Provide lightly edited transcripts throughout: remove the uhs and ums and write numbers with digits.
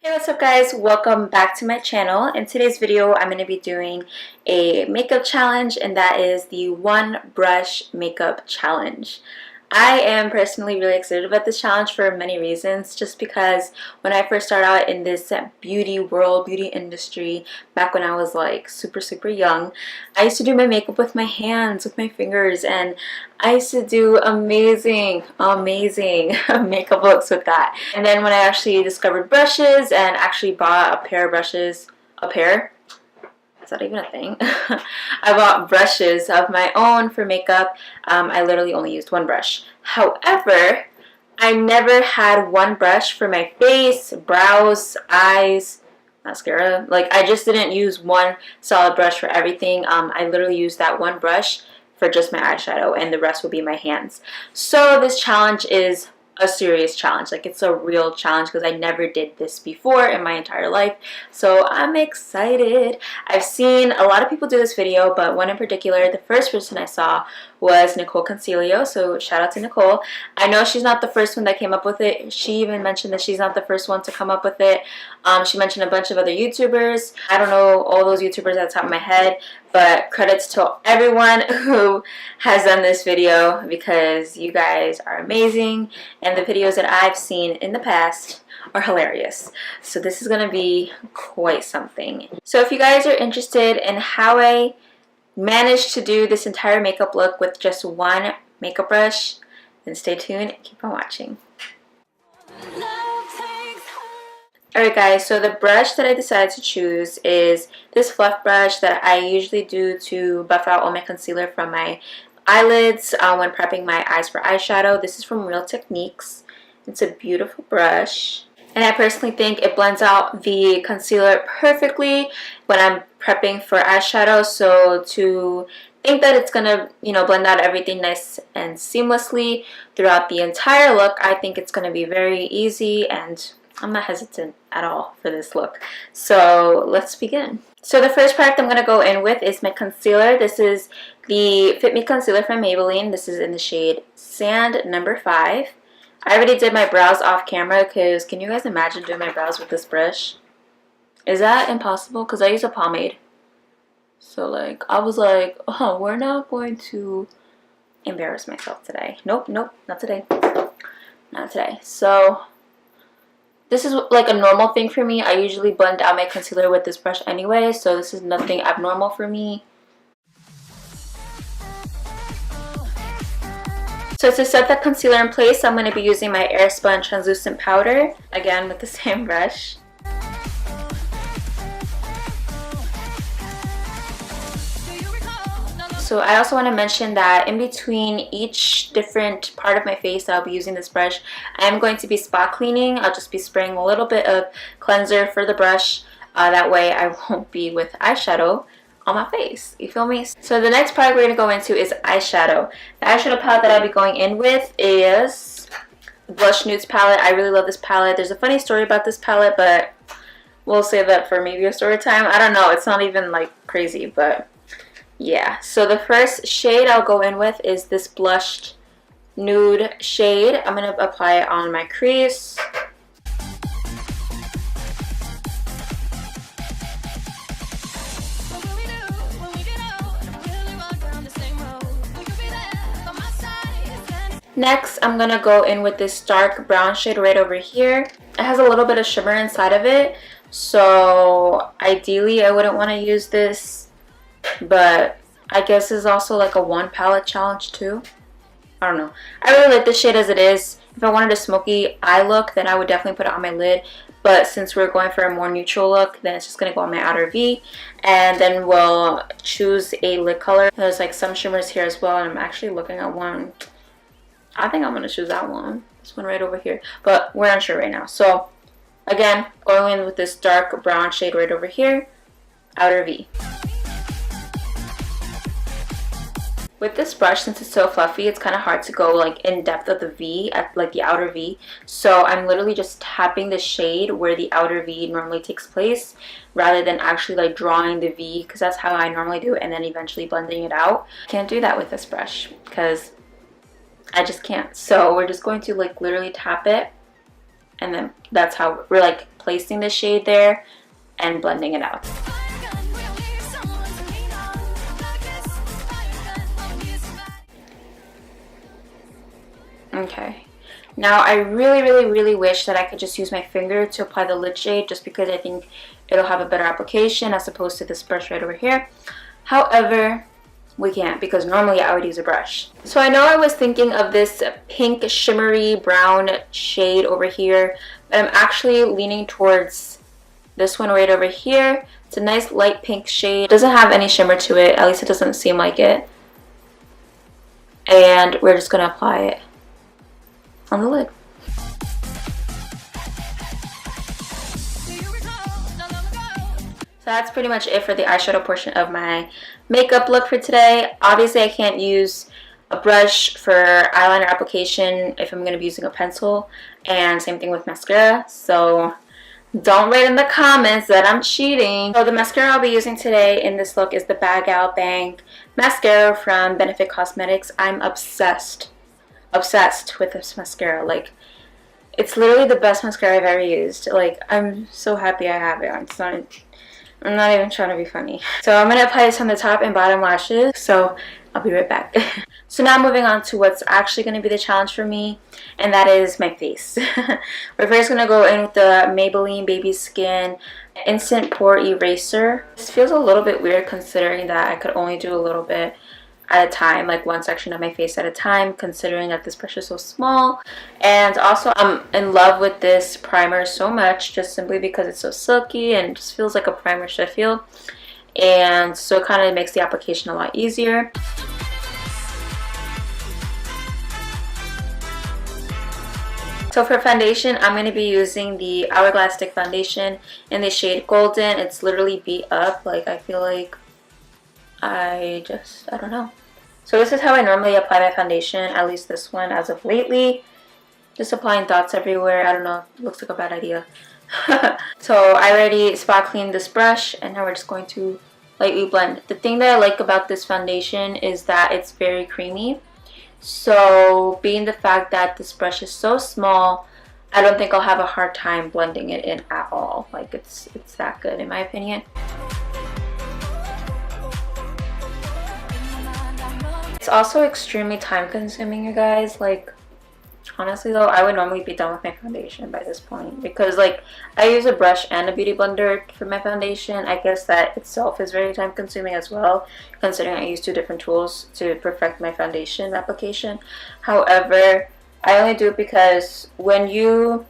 Hey, what's up guys? Welcome back to my channel. In today's video, I'm going to be doing a makeup challenge, and that is the one brush makeup challenge. I am personally really excited about this challenge for many reasons, just because when I first started out in this beauty world, beauty industry, back when I was like super young, I used to do my makeup with my hands, with my fingers, and I used to do amazing makeup looks with that. And then when I actually discovered brushes and actually bought a pair of brushes, is that even a thing? I bought brushes of my own for makeup. I literally only used one brush. However, I never had one brush for my face, brows, eyes, mascara. Like, I just didn't use one solid brush for everything. I literally used that one brush for just my eyeshadow, and the rest will be my hands. So this challenge is a serious challenge. Like, it's a real challenge because I never did this before in my entire life. So I'm excited. I've seen a lot of people do this video, but one in particular, the first person I saw was Nicole Concilio. So shout out to Nicole. I know she's not the first one that came up with it. She even mentioned that she's not the first one to come up with it. She mentioned a bunch of other YouTubers. I don't know all those YouTubers at the top of my head, but credits to everyone who has done this video because you guys are amazing, and the videos that I've seen in the past are hilarious. So this is gonna be quite something. So if you guys are interested in how I managed to do this entire makeup look with just one makeup brush, then stay tuned and keep on watching. Alright guys, so the brush that I decided to choose is this fluff brush that I usually do to buff out all my concealer from my eyelids when prepping my eyes for eyeshadow. This is from Real Techniques. It's a beautiful brush, and I personally think it blends out the concealer perfectly when I'm prepping for eyeshadow. So to think that it's gonna, blend out everything nice and seamlessly throughout the entire look, I think it's gonna be very easy, and I'm not hesitant at all for this look. So let's begin. So the first product I'm going to go in with is my concealer. This is the Fit Me Concealer from Maybelline. This is in the shade Sand number 5. I already did my brows off camera because can you guys imagine doing my brows with this brush? Is that impossible? Because I use a pomade. So like, I was like, oh, we're not going to embarrass myself today. Nope, not today. Not today. So this is like a normal thing for me. I usually blend out my concealer with this brush anyway, so this is nothing abnormal for me. So to set that concealer in place, I'm going to be using my Airspun translucent powder, again with the same brush. So I also want to mention that in between each different part of my face that I'll be using this brush, I'm going to be spot cleaning. I'll just be spraying a little bit of cleanser for the brush. That way I won't be with eyeshadow on my face. You feel me? So the next product we're going to go into is eyeshadow. The eyeshadow palette that I'll be going in with is the Blush Nudes palette. I really love this palette. There's a funny story about this palette, but we'll save that for maybe a story time. I don't know. It's not even like crazy, but yeah. So the first shade I'll go in with is this blushed nude shade. I'm going to apply it on my crease. Next, I'm going to go in with this dark brown shade right over here. It has a little bit of shimmer inside of it, so ideally I wouldn't want to use this, but I guess it's also like a one palette challenge too. I don't know. I really like this shade as it is. If I wanted a smoky eye look, then I would definitely put it on my lid, but since we're going for a more neutral look, then it's just going to go on my outer V, and then we'll choose a lid color. There's like some shimmers here as well, and I'm actually looking at one. I think I'm going to choose that one. This one right over here. But we're unsure right now. So, again, going in with this dark brown shade right over here. Outer V. With this brush, since it's so fluffy, it's kind of hard to go like in depth of the V, at like the outer V. So I'm literally just tapping the shade where the outer V normally takes place, rather than actually like drawing the V, because that's how I normally do it, and then eventually blending it out. Can't do that with this brush because I just can't. So we're just going to like literally tap it and then that's how we're like placing the shade there and blending it out. Okay, now I really wish that I could just use my finger to apply the lid shade, just because I think it'll have a better application as opposed to this brush right over here. However, we can't, because normally I would use a brush. So I know I was thinking of this pink shimmery brown shade over here, but I'm actually leaning towards this one right over here. It's a nice light pink shade. It doesn't have any shimmer to it, at least it doesn't seem like it. And we're just gonna apply it on the lid. So that's pretty much it for the eyeshadow portion of my makeup look for today. Obviously I can't use a brush for eyeliner application if I'm going to be using a pencil, and same thing with mascara, so don't write in the comments that I'm cheating. So the mascara I'll be using today in this look is the Bag Out Bang mascara from Benefit Cosmetics. I'm obsessed with this mascara. Like, it's literally the best mascara I've ever used. Like, I'm so happy I have it. I'm not even trying to be funny. So I'm going to apply this on the top and bottom lashes. So I'll be right back. So now moving on to what's actually going to be the challenge for me, and that is my face. We're first going to go in with the Maybelline Baby Skin Instant Pore Eraser. This feels a little bit weird considering that I could only do a little bit at a time, like one section of my face at a time, considering that this brush is so small. And also I'm in love with this primer so much, just simply because it's so silky and just feels like a primer should feel, and so it kind of makes the application a lot easier. So for foundation, I'm going to be using the Hourglass Stick Foundation in the shade Golden. It's literally beat up. Like, I feel like I don't know. So this is how I normally apply my foundation, at least this one as of lately. Just applying dots everywhere. I don't know, it looks like a bad idea. So I already spot cleaned this brush, and now we're just going to lightly blend. The thing that I like about this foundation is that it's very creamy. So being the fact that this brush is so small, I don't think I'll have a hard time blending it in at all. Like, it's that good in my opinion. It's also extremely time consuming, you guys. Like, honestly though, I would normally be done with my foundation by this point, because like I use a brush and a beauty blender for my foundation. I guess that itself is very time consuming as well, considering I use two different tools to perfect my foundation application. However, I only do it because when you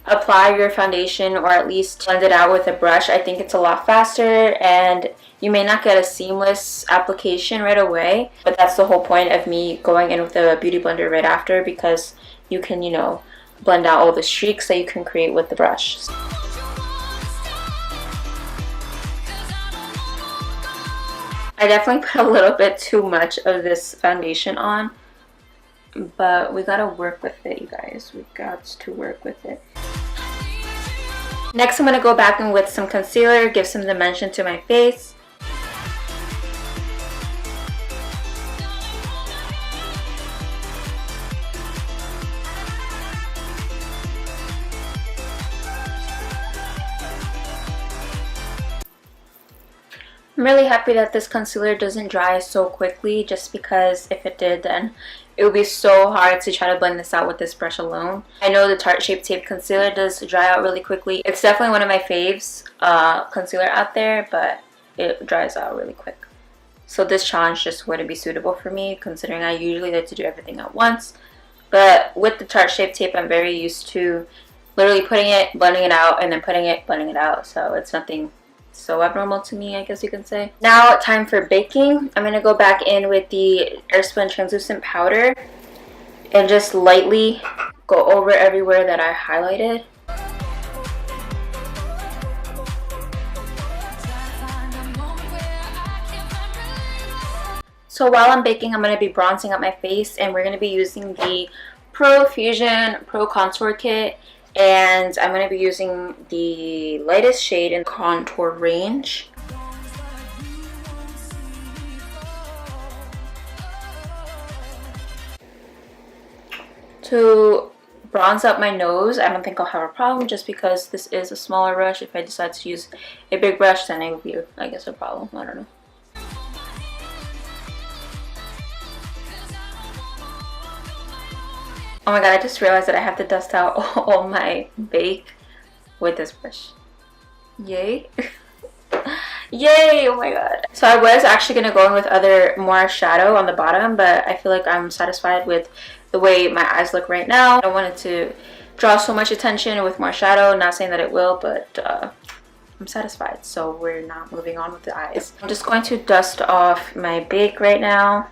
apply your foundation, or at least blend it out with a brush, I think it's a lot faster, and you may not get a seamless application right away, but that's the whole point of me going in with a beauty blender right after, because you can, you know, blend out all the streaks that you can create with the brush. I definitely put a little bit too much of this foundation on, but we gotta work with it, you guys. We got to work with it. Next, I'm gonna go back in with some concealer, give some dimension to my face. I'm really happy that this concealer doesn't dry so quickly, just because if it did, then it would be so hard to try to blend this out with this brush alone. I know the Tarte Shape Tape concealer does dry out really quickly. It's definitely one of my faves concealer out there, but it dries out really quick. So this challenge just wouldn't be suitable for me, considering I usually like to do everything at once. But with the Tarte Shape Tape, I'm very used to literally putting it, blending it out, and then putting it, blending it out. So it's nothing so abnormal to me, I guess you can say. Now, time for baking. I'm going to go back in with the Airspun Translucent Powder and just lightly go over everywhere that I highlighted. So while I'm baking, I'm going to be bronzing up my face, and we're going to be using the Pro Fusion Pro Contour Kit. And I'm going to be using the lightest shade in contour range. To bronze up my nose, I don't think I'll have a problem, just because this is a smaller brush. If I decide to use a big brush, then it would be, I guess, a problem. I don't know. Oh my god, I just realized that I have to dust out all my bake with this brush. Yay. Yay! Oh my god. So I was actually going to go in with more shadow on the bottom, but I feel like I'm satisfied with the way my eyes look right now. I don't want it to draw so much attention with more shadow. Not saying that it will, but I'm satisfied. So we're not moving on with the eyes. I'm just going to dust off my bake right now.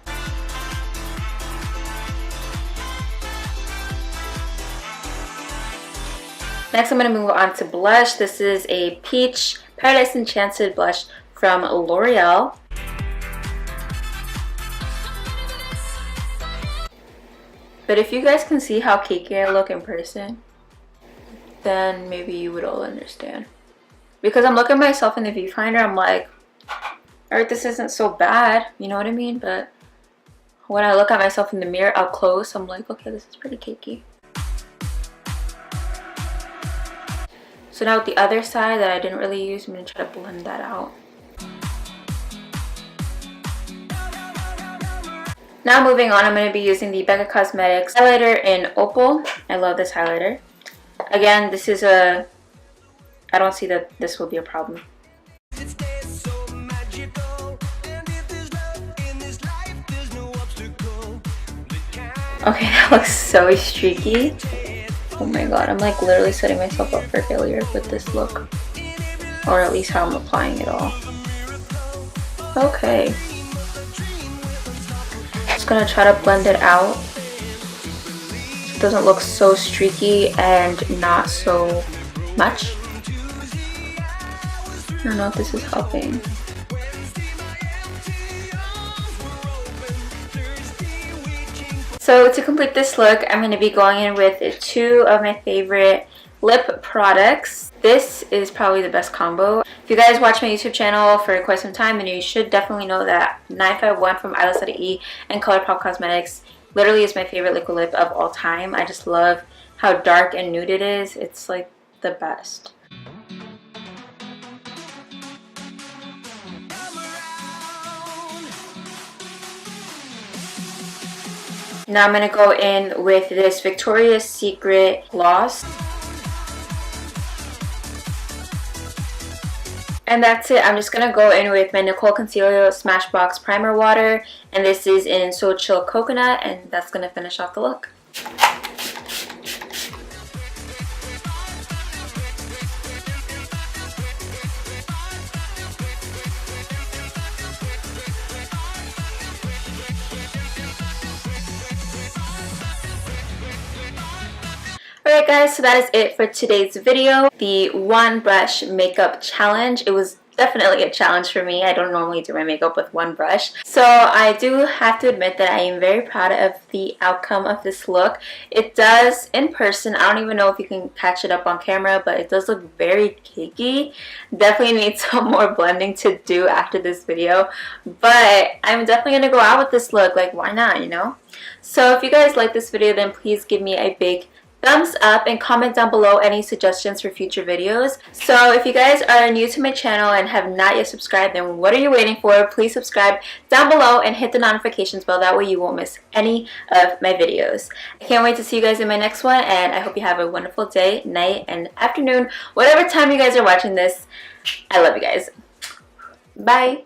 Next, I'm going to move on to blush. This is a Peach Paradise Enchanted blush from L'Oreal. But if you guys can see how cakey I look in person, then maybe you would all understand. Because I'm looking at myself in the viewfinder, I'm like, alright, this isn't so bad, you know what I mean? But when I look at myself in the mirror up close, I'm like, okay, this is pretty cakey. So now with the other side that I didn't really use, I'm going to try to blend that out. Now moving on, I'm going to be using the Becca Cosmetics highlighter in Opal. I love this highlighter. Again, this is I don't see that this will be a problem. Okay, that looks so streaky. Oh my god, I'm like literally setting myself up for failure with this look. Or at least how I'm applying it all. Okay. Just gonna try to blend it out so it doesn't look so streaky and not so much. I don't know if this is helping. So to complete this look, I'm going to be going in with two of my favorite lip products. This is probably the best combo. If you guys watch my YouTube channel for quite some time, then you should definitely know that 951 from Lisaslayss and ColourPop Cosmetics literally is my favorite liquid lip of all time. I just love how dark and nude it is. It's like the best. Now I'm going to go in with this Victoria's Secret gloss. And that's it. I'm just going to go in with my Nicole Concealer Smashbox Primer Water. And this is in So Chill Coconut. And that's going to finish off the look. Alright guys, so that is it for today's video. The one brush makeup challenge. It was definitely a challenge for me. I don't normally do my makeup with one brush. So I do have to admit that I am very proud of the outcome of this look. It does, in person, I don't even know if you can catch it up on camera, but it does look very cakey. Definitely need some more blending to do after this video. But I'm definitely going to go out with this look. Like, why not, you know? So if you guys like this video, then please give me a big thumbs up and comment down below any suggestions for future videos. So if you guys are new to my channel and have not yet subscribed, then what are you waiting for? Please subscribe down below and hit the notifications bell. That way you won't miss any of my videos. I can't wait to see you guys in my next one, and I hope you have a wonderful day, night, and afternoon, whatever time you guys are watching this. I love you guys. Bye.